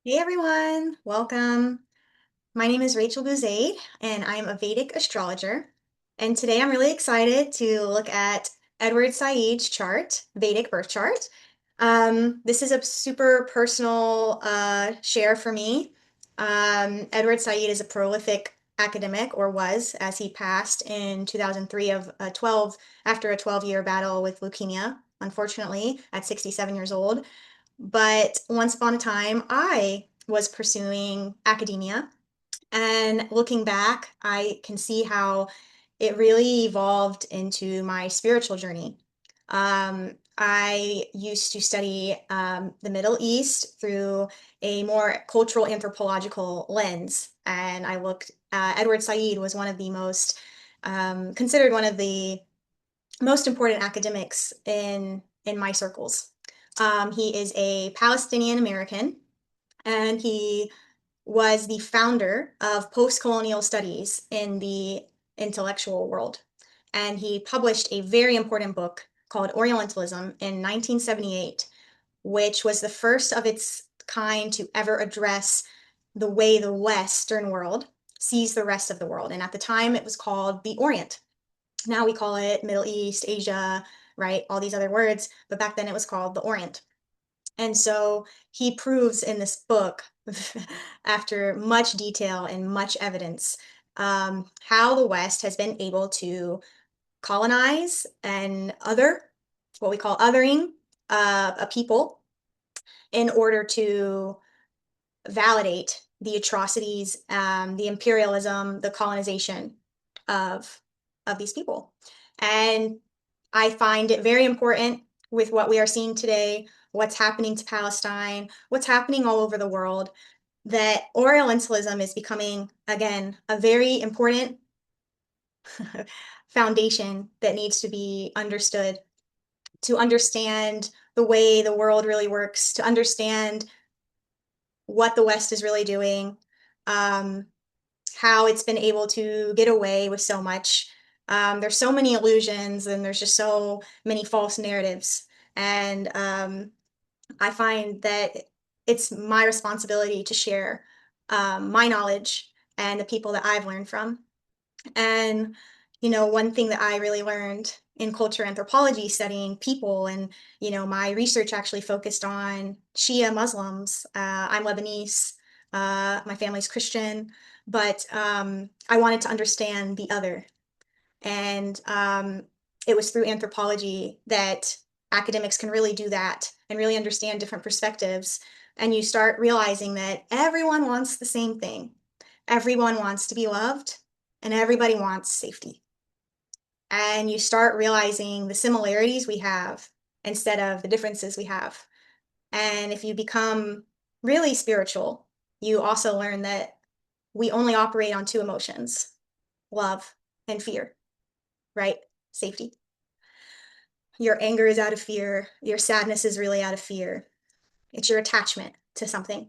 Hey everyone, welcome. My name is Rachel Bouzaid, and I'm a Vedic astrologer. And today I'm really excited to look at Edward Said's chart, Vedic birth chart. This is a super personal share for me. Edward Said is a prolific academic, or was, as he passed in 2003 after a 12-year battle with leukemia, unfortunately, at 67 years old. But once upon a time, I was pursuing academia. And looking back, I can see how it really evolved into my spiritual journey. I used to study the Middle East through a more cultural anthropological lens. And Edward Said was one of the considered one of the most important academics in my circles. He is a Palestinian American, and he was the founder of post-colonial studies in the intellectual world. And he published a very important book called Orientalism in 1978, which was the first of its kind to ever address the way the Western world sees the rest of the world. And at the time, it was called the Orient. Now we call it Middle East, Asia, right? All these other words, but back then it was called the Orient. And so he proves in this book, after much detail and much evidence, how the West has been able to colonize and what we call othering a people in order to validate the atrocities, the imperialism, the colonization of these people. And I find it very important with what we are seeing today, what's happening to Palestine, what's happening all over the world, that Orientalism is becoming, again, a very important foundation that needs to be understood to understand the way the world really works, to understand what the West is really doing, um, how it's been able to get away with so much. There's so many illusions and there's just so many false narratives. And I find that it's my responsibility to share my knowledge and the people that I've learned from. And, one thing that I really learned in culture anthropology, studying people, and, my research actually focused on Shia Muslims. I'm Lebanese, my family's Christian, but I wanted to understand the other. And it was through anthropology that academics can really do that and really understand different perspectives. And you start realizing that everyone wants the same thing. Everyone wants to be loved, and everybody wants safety. And you start realizing the similarities we have instead of the differences we have. And if you become really spiritual, you also learn that we only operate on two emotions: love and fear, right? Safety. Your anger is out of fear. Your sadness is really out of fear. It's your attachment to something,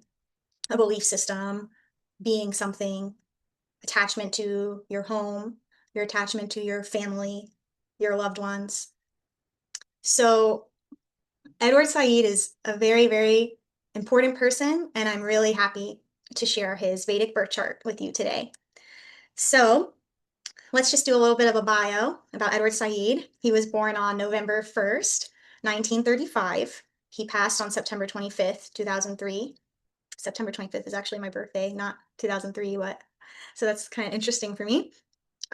a belief system, being something, attachment to your home, your attachment to your family, your loved ones. So Edward Said is a very, very important person, and I'm really happy to share his Vedic birth chart with you today. So let's just do a little bit of a bio about Edward Said. He was born on November 1st, 1935. He passed on September 25th, 2003. September 25th is actually my birthday, not 2003, but so that's kind of interesting for me.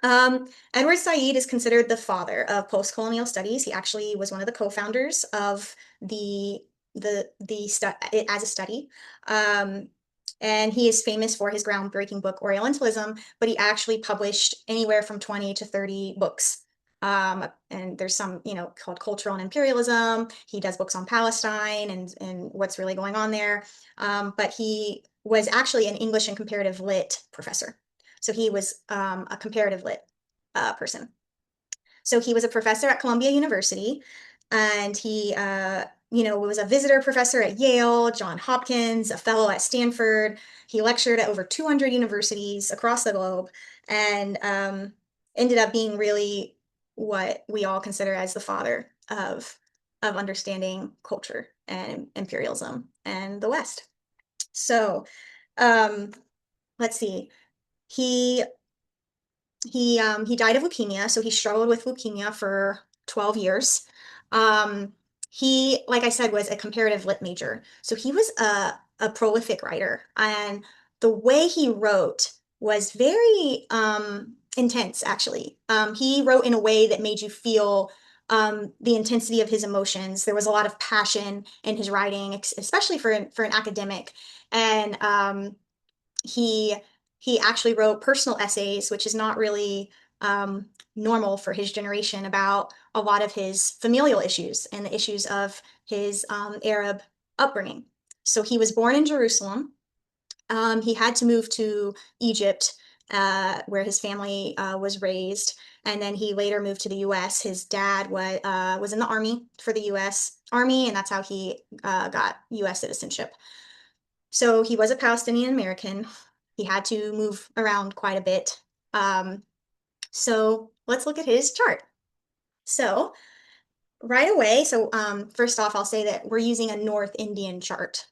Edward Said is considered the father of post-colonial studies. He actually was one of the co-founders of it as a study. Um, and he is famous for his groundbreaking book Orientalism, but he actually published anywhere from 20 to 30 books. And there's some, called Cultural and Imperialism. He does books on Palestine and what's really going on there. But he was actually an English and comparative lit professor. So he was a comparative lit person. So he was a professor at Columbia University, and he, was a visitor professor at Yale, Johns Hopkins, a fellow at Stanford. He lectured at over 200 universities across the globe, and ended up being really what we all consider as the father of understanding culture and imperialism and the West. So, let's see. He he died of leukemia, so he struggled with leukemia for 12 years. He, like I said, was a comparative lit major. So he was a prolific writer. And the way he wrote was very intense, actually. He wrote in a way that made you feel the intensity of his emotions. There was a lot of passion in his writing, especially for an academic. And he he actually wrote personal essays, which is not really normal for his generation, about a lot of his familial issues and the issues of his Arab upbringing. So he was born in Jerusalem. He had to move to Egypt, where his family was raised, and then he later moved to the U.S. His dad was in the army for the U.S. Army, and that's how he got U.S. citizenship. So he was a Palestinian American. He had to move around quite a bit. So let's look at his chart. So right away, first off, I'll say that we're using a North Indian chart.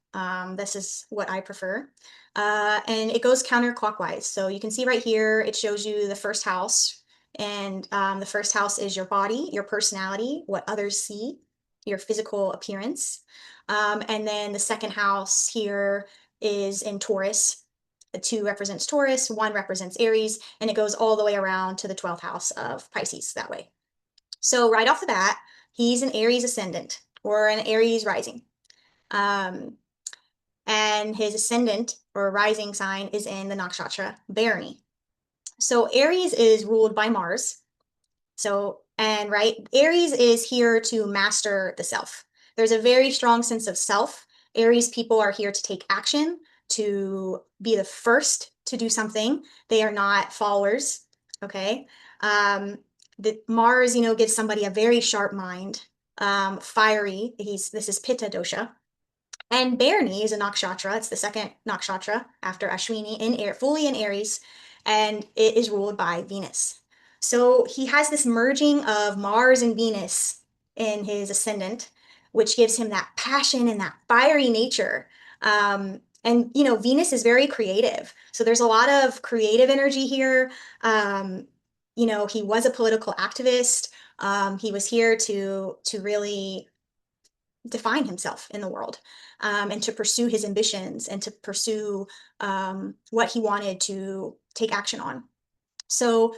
This is what I prefer. And it goes counterclockwise. So you can see right here, it shows you the first house. And the first house is your body, your personality, what others see, your physical appearance. And then the second house here is in Taurus. The 2 represents Taurus, 1 represents Aries, and it goes all the way around to the 12th house of Pisces that way. So right off the bat, he's an Aries ascendant or an Aries rising. And his ascendant or rising sign is in the nakshatra Bharani. So Aries is ruled by Mars. So, and right, Aries is here to master the self. There's a very strong sense of self. Aries people are here to take action, to be the first to do something. They are not followers. Okay. The Mars, gives somebody a very sharp mind, fiery. This is Pitta dosha. And Bharani is a nakshatra. It's the second nakshatra after Ashwini in air, fully in Aries, and it is ruled by Venus. So he has this merging of Mars and Venus in his ascendant, which gives him that passion and that fiery nature. And Venus is very creative. So there's a lot of creative energy here. He was a political activist. He was here to really define himself in the world, and to pursue his ambitions and to pursue what he wanted to take action on. So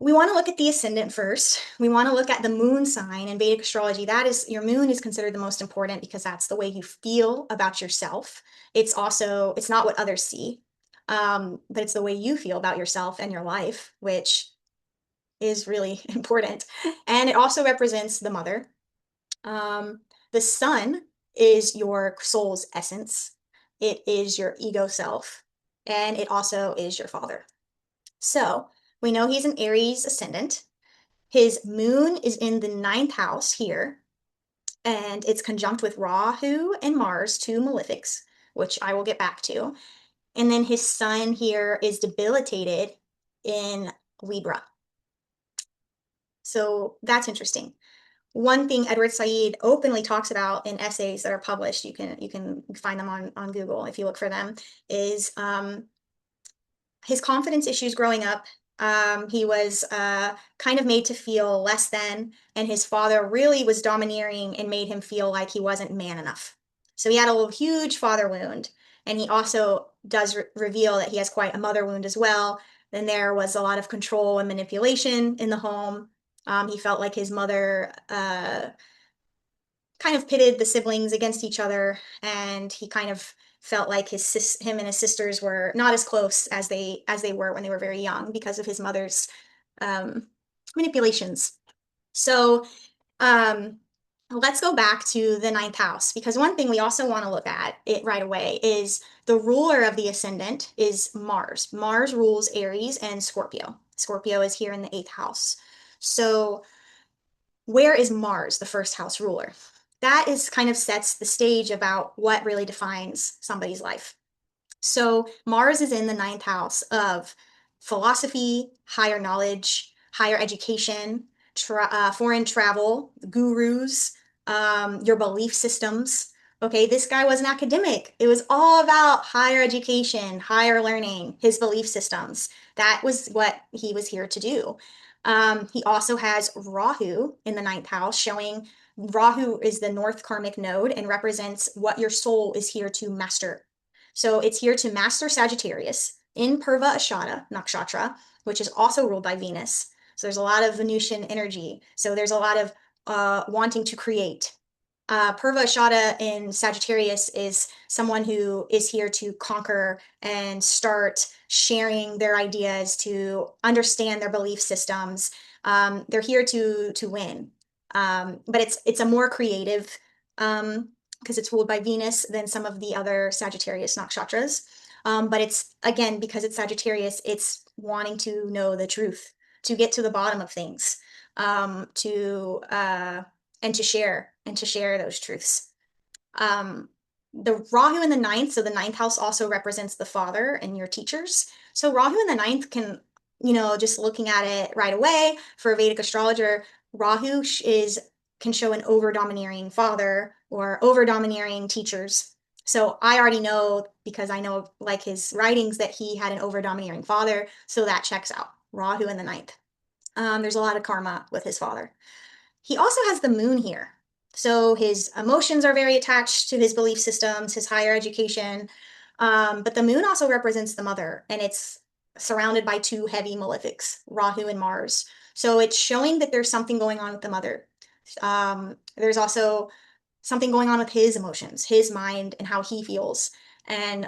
we want to look at the ascendant first. We want to look at the moon sign in Vedic astrology. That is, your moon is considered the most important because that's the way you feel about yourself. It's not what others see, but it's the way you feel about yourself and your life, which is really important. And it also represents the mother. The sun is your soul's essence. It is your ego self, and it also is your father. So we know he's an Aries ascendant. His moon is in the 9th house here, and it's conjunct with Rahu and Mars, 2 malefics, which I will get back to. And then his sun here is debilitated in Libra. So that's interesting. One thing Edward Said openly talks about in essays that are published, you can find them on Google if you look for them, is his confidence issues growing up. He was kind of made to feel less than, and his father really was domineering and made him feel like he wasn't man enough. So he had a huge father wound, and he also does reveal that he has quite a mother wound as well. Then there was a lot of control and manipulation in the home. He felt like his mother kind of pitted the siblings against each other, and he kind of felt like him and his sisters were not as close as they were when they were very young because of his mother's manipulations. So let's go back to the 9th house, because one thing we also want to look at it right away is the ruler of the ascendant is Mars. Mars rules Aries and Scorpio. Scorpio is here in the 8th house. So where is Mars, the first house ruler? That is kind of sets the stage about what really defines somebody's life. So Mars is in the 9th house of philosophy, higher knowledge, higher education, foreign travel, gurus, your belief systems, Okay, this guy was an academic. It was all about higher education, higher learning, his belief systems. That was what he was here to do. He also has Rahu in the ninth house, showing Rahu is the north karmic node and represents what your soul is here to master. So it's here to master Sagittarius in Purva Ashada Nakshatra, which is also ruled by Venus. So there's a lot of Venusian energy. So there's a lot of wanting to create. Purva Ashada in Sagittarius is someone who is here to conquer and start sharing their ideas, to understand their belief systems. They're here to win. But it's a more creative, because it's ruled by Venus than some of the other Sagittarius nakshatras. But it's, again, because it's Sagittarius, it's wanting to know the truth, to get to the bottom of things, to and to share those truths. The Rahu in the ninth, so the ninth house also represents the father and your teachers. So Rahu in the ninth can, just looking at it right away for a Vedic astrologer, Rahu can show an over-domineering father or over-domineering teachers. So I already know, because I know like his writings, that he had an over-domineering father, so that checks out. Rahu in the ninth. There's a lot of karma with his father. He also has the moon here. So his emotions are very attached to his belief systems, his higher education. But the moon also represents the mother, and it's surrounded by two heavy malefics, Rahu and Mars. So it's showing that there's something going on with the mother. There's also something going on with his emotions, his mind, and how he feels. And,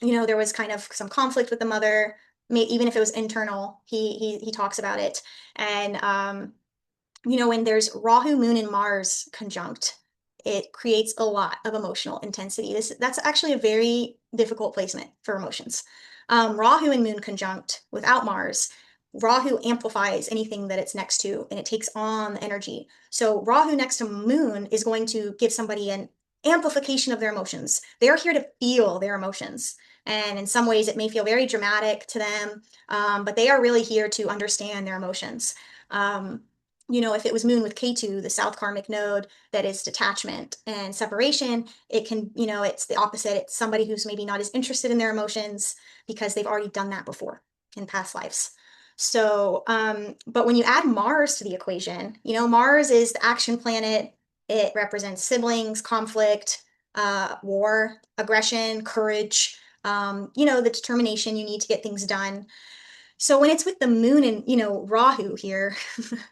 there was kind of some conflict with the mother, even if it was internal, he talks about it. And, when there's Rahu, Moon, and Mars conjunct, it creates a lot of emotional intensity. That's actually a very difficult placement for emotions. Rahu and Moon conjunct without Mars, Rahu amplifies anything that it's next to, and it takes on the energy. So Rahu next to Moon is going to give somebody an amplification of their emotions. They're here to feel their emotions. And in some ways, it may feel very dramatic to them, but they are really here to understand their emotions. If it was Moon with Ketu, the South karmic node, that is detachment and separation, it can, it's the opposite. It's somebody who's maybe not as interested in their emotions because they've already done that before in past lives. So, but when you add Mars to the equation, Mars is the action planet. It represents siblings, conflict, war, aggression, courage, the determination you need to get things done. So when it's with the moon and, Rahu here,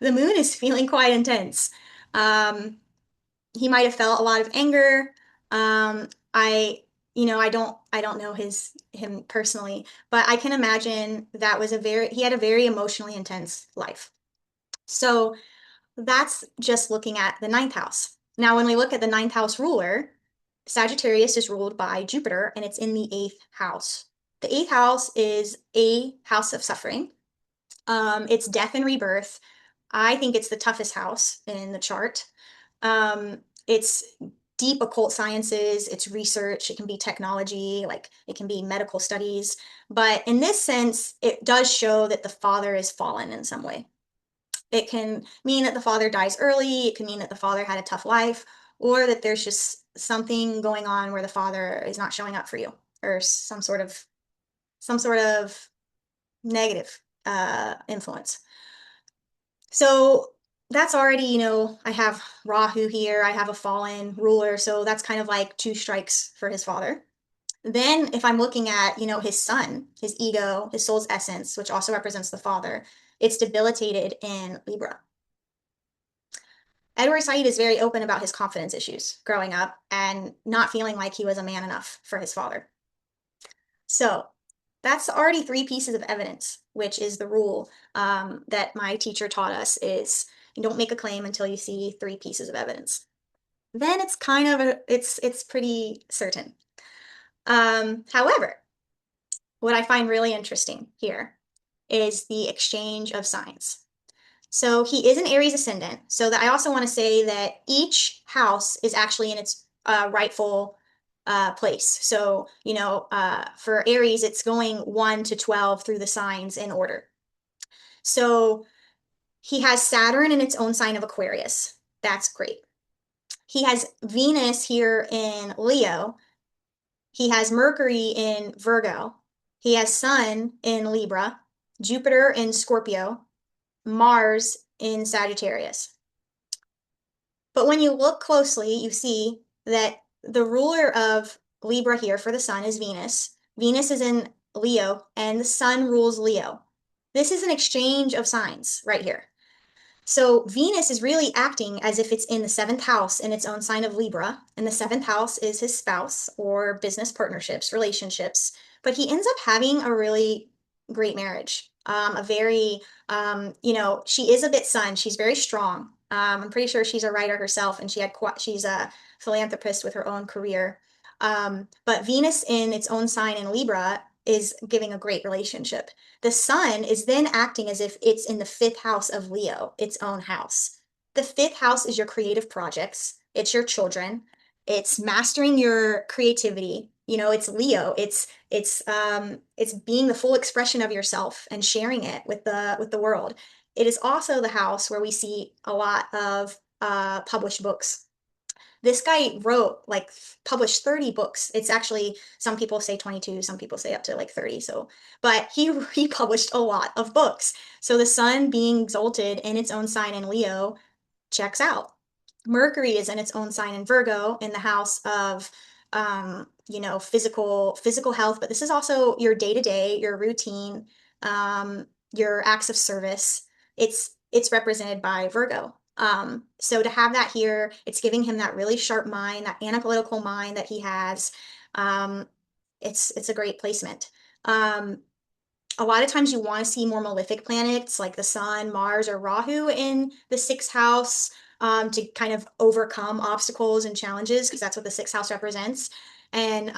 the moon is feeling quite intense. He might have felt a lot of anger. I don't know him personally, but I can imagine he had a very emotionally intense life. So that's just looking at the ninth house. Now, when we look at the ninth house ruler, Sagittarius is ruled by Jupiter, and it's in the eighth house. The eighth house is a house of suffering. It's death and rebirth. I think it's the toughest house in the chart. It's deep occult sciences, it's research, it can be technology, like it can be medical studies. But in this sense, it does show that the father is fallen in some way. It can mean that the father dies early, it can mean that the father had a tough life, or that there's just something going on where the father is not showing up for you, or some sort of negative influence. So that's already, I have Rahu here, I have a fallen ruler, so that's kind of like two strikes for his father. Then if I'm looking at, his sun, his ego, his soul's essence, which also represents the father, it's debilitated in Libra. Edward Said is very open about his confidence issues growing up and not feeling like he was a man enough for his father. So that's already three pieces of evidence, which is the rule that my teacher taught us, is you don't make a claim until you see three pieces of evidence. Then it's kind of it's pretty certain. However, what I find really interesting here is the exchange of signs. So he is an Aries ascendant. So that I also want to say that each house is actually in its rightful place. So, for Aries, it's going 1 to 12 through the signs in order. So he has Saturn in its own sign of Aquarius. That's great. he has Venus here in Leo. He has Mercury in Virgo. He has Sun in Libra, Jupiter in Scorpio, Mars in Sagittarius. But when you look closely, you see that the ruler of Libra here for the Sun is Venus. Venus is in Leo, and the Sun rules Leo. This is an exchange of signs right here. So Venus is really acting as if it's in the seventh house in its own sign of Libra, and the seventh house is his spouse or business partnerships, relationships. But he ends up having a really great marriage. A very, she is a bit Sun. She's very strong. I'm pretty sure she's a writer herself, and she's a philanthropist with her own career. But Venus in its own sign in Libra is giving a great relationship. The Sun is then acting as if it's in the fifth house of Leo, its own house. The fifth house is your creative projects, it's your children, it's mastering your creativity. It's Leo. It's being the full expression of yourself and sharing it with the world. It is also the house where we see a lot of published books. This guy published 30 books. It's actually, some people say 22, some people say up to like 30. But he published a lot of books. So the Sun being exalted in its own sign in Leo checks out. Mercury is in its own sign in Virgo, in the house of physical health, but this is also your day-to-day, your routine, your acts of service. It's represented by Virgo. So to have that here, it's giving him that really sharp mind, that analytical mind that he has. It's a great placement. A lot of times you want to see more malefic planets like the Sun, Mars, or Rahu in the sixth house to kind of overcome obstacles and challenges, because that's what the sixth house represents. And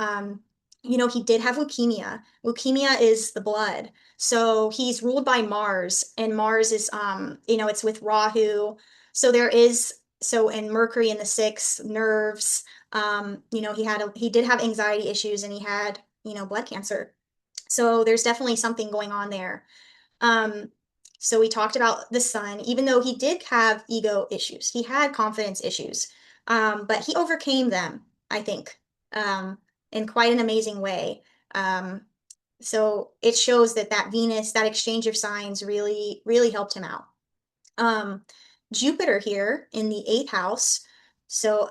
he did have leukemia. Leukemia is the blood. So he's ruled by Mars, and Mars is, it's with Rahu. And Mercury in the sixth, nerves. He did have anxiety issues, and he had, blood cancer. So there's definitely something going on there. So we talked about the Sun, even though he did have ego issues, he had confidence issues, but he overcame them, I think, in quite an amazing way. So it shows that Venus, that exchange of signs really, really helped him out. Jupiter here in the eighth house. So,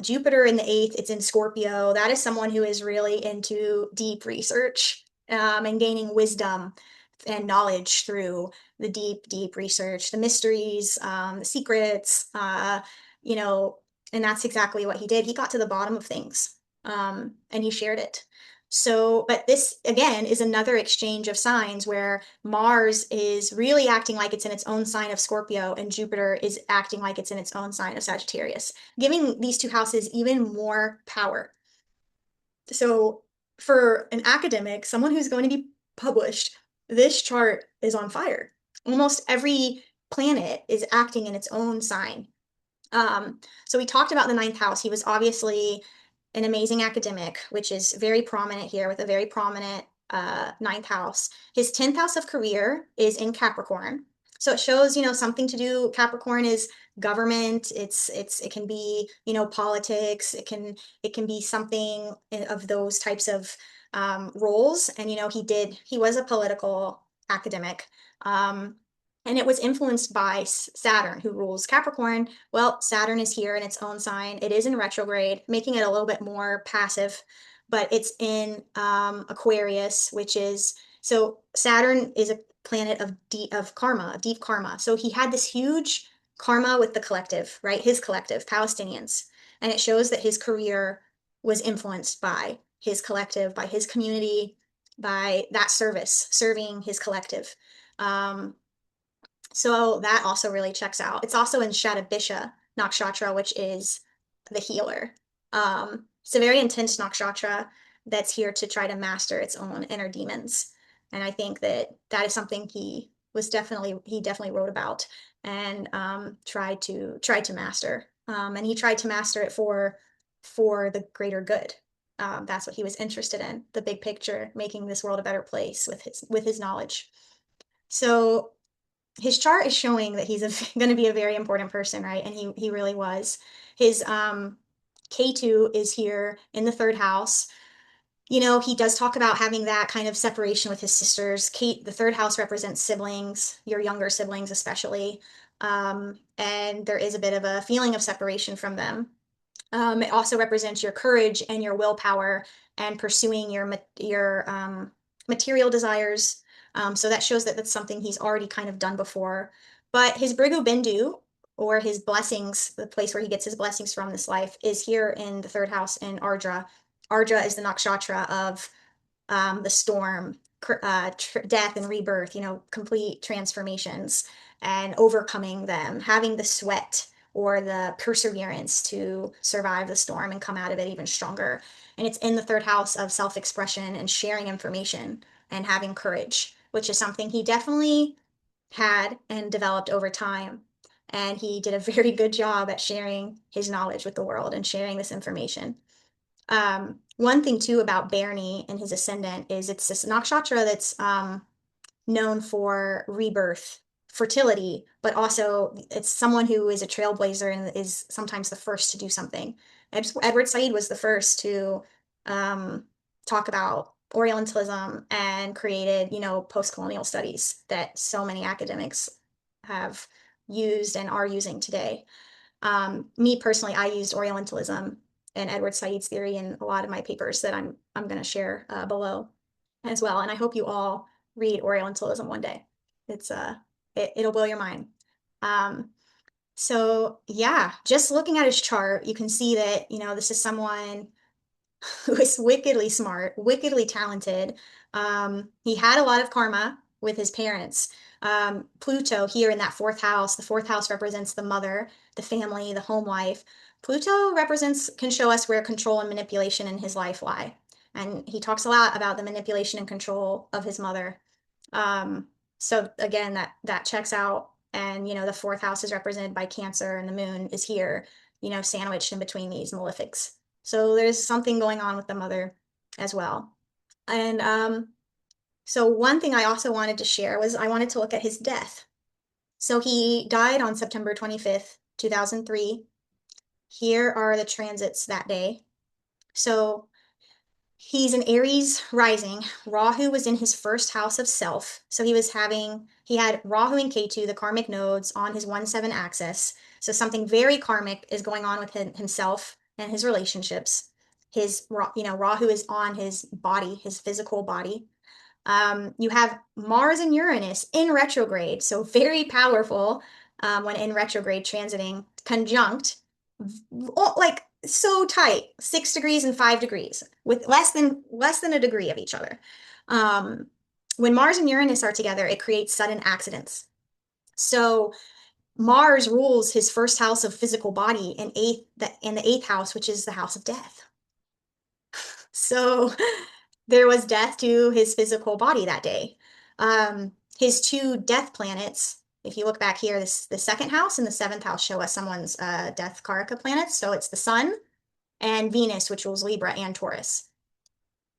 Jupiter in the eighth, it's in Scorpio. That is someone who is really into deep research and gaining wisdom and knowledge through the deep research, the mysteries, the secrets, and that's exactly what he did. He got to the bottom of things, and he shared it. So, but this again is another exchange of signs where Mars is really acting like it's in its own sign of Scorpio, and Jupiter is acting like it's in its own sign of Sagittarius, giving these two houses even more power. So, for an academic, someone who's going to be published, this chart is on fire. Almost every planet is acting in its own sign. So we talked about the ninth house. He was obviously an amazing academic, which is very prominent here with a very prominent ninth house. His 10th house of career is in Capricorn. So it shows, something to do. Capricorn is government. It can be, politics. It can be something of those types of roles. And, he was a political academic. And it was influenced by Saturn, who rules Capricorn. Well, Saturn is here in its own sign. It is in retrograde, making it a little bit more passive, but it's in Aquarius, so Saturn is a planet of deep karma. So he had this huge karma with the collective, right? His collective, Palestinians. And it shows that his career was influenced by his collective, by his community, by that serving his collective. So that also really checks out. It's also in Shatabisha nakshatra, which is the healer. It's a very intense nakshatra that's here to try to master its own inner demons. And I think that is something he definitely wrote about and tried to master. And he tried to master it for the greater good. That's what he was interested in, the big picture, making this world a better place with his knowledge. So his chart is showing that he's going to be a very important person, right? And he really was. His K2 is here in the third house. You know, he does talk about having that kind of separation with his sisters. Kate, the third house represents siblings, your younger siblings especially. And there is a bit of a feeling of separation from them. It also represents your courage and your willpower and pursuing your material desires. So that shows that that's something he's already kind of done before. But his Brigu Bindu, or his blessings, the place where he gets his blessings from this life, is here in the third house in Ardra. Ardra is the nakshatra of the storm, death and rebirth, you know, complete transformations and overcoming them, having the sweat or the perseverance to survive the storm and come out of it even stronger. And it's in the third house of self-expression and sharing information and having courage, which is something he definitely had and developed over time. And he did a very good job at sharing his knowledge with the world and sharing this information. One thing too about Bernie and his ascendant is it's this nakshatra that's known for rebirth, fertility, but also it's someone who is a trailblazer and is sometimes the first to do something. Edward Said was the first to talk about Orientalism and created, you know, post-colonial studies that so many academics have used and are using today. Me personally, I used Orientalism and Edward Said's theory in a lot of my papers that I'm going to share below as well. And I hope you all read Orientalism one day. It's it'll blow your mind. So yeah, just looking at his chart, you can see that, you know, this is someone who is wickedly smart, wickedly talented. He had a lot of karma with his parents. Pluto here in that fourth house, the fourth house represents the mother, the family, the home life. Pluto can show us where control and manipulation in his life lie. And he talks a lot about the manipulation and control of his mother. So again, that checks out. And, you know, the fourth house is represented by Cancer and the moon is here, you know, sandwiched in between these malefics. So there's something going on with the mother as well. And so one thing I also wanted to share was I wanted to look at his death. So he died on September 25th, 2003. Here are the transits that day. So he's an Aries rising. Rahu was in his first house of self. So he had Rahu and Ketu, the karmic nodes, on his 1-7 axis. So something very karmic is going on with himself and his relationships. Rahu is on his body, his physical body. You have Mars and Uranus in retrograde, so very powerful when in retrograde transiting, conjunct, like so tight, 6 degrees and 5 degrees, with less than a degree of each other. When Mars and Uranus are together, it creates sudden accidents. So Mars rules his first house of physical body in the eighth house, which is the house of death. So there was death to his physical body that day. His two death planets, if you look back here, the second house and the seventh house show us someone's death karaka planets. So it's the Sun and Venus, which rules Libra and Taurus.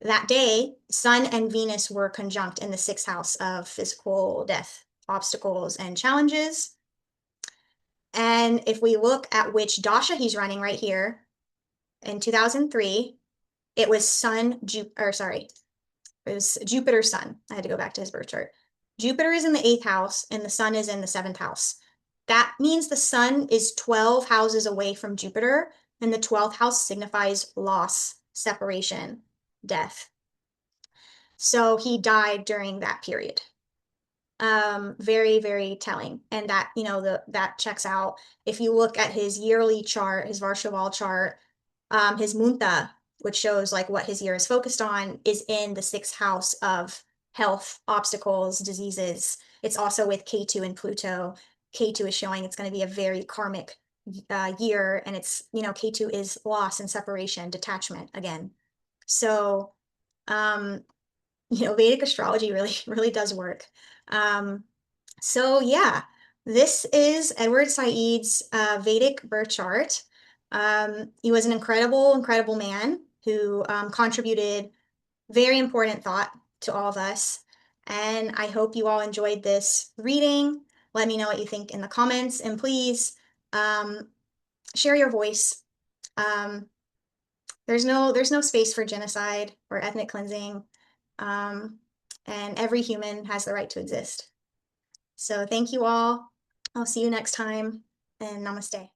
That day, Sun and Venus were conjunct in the sixth house of physical death, obstacles, and challenges. And if we look at which dasha he's running right here, in 2003, it was it was Jupiter Sun. I had to go back to his birth chart. Jupiter is in the eighth house and the Sun is in the seventh house. That means the Sun is 12 houses away from Jupiter, and the 12th house signifies loss, separation, death. So he died during that period. Very, very telling. And that, you know, that checks out. If you look at his yearly chart, his Varshaval chart, his Munta, which shows like what his year is focused on, is in the sixth house of health, obstacles, diseases. It's also with K2 and Pluto. K2 is showing it's going to be a very karmic year, and it's, you know, K2 is loss and separation, detachment again. So, you know, Vedic astrology really, really does work. So yeah, this is Edward Said's Vedic birth chart. He was an incredible, incredible man who contributed very important thought to all of us. And I hope you all enjoyed this reading. Let me know what you think in the comments, and please share your voice. There's no space for genocide or ethnic cleansing, and every human has the right to exist. So thank you all. I'll see you next time, and namaste.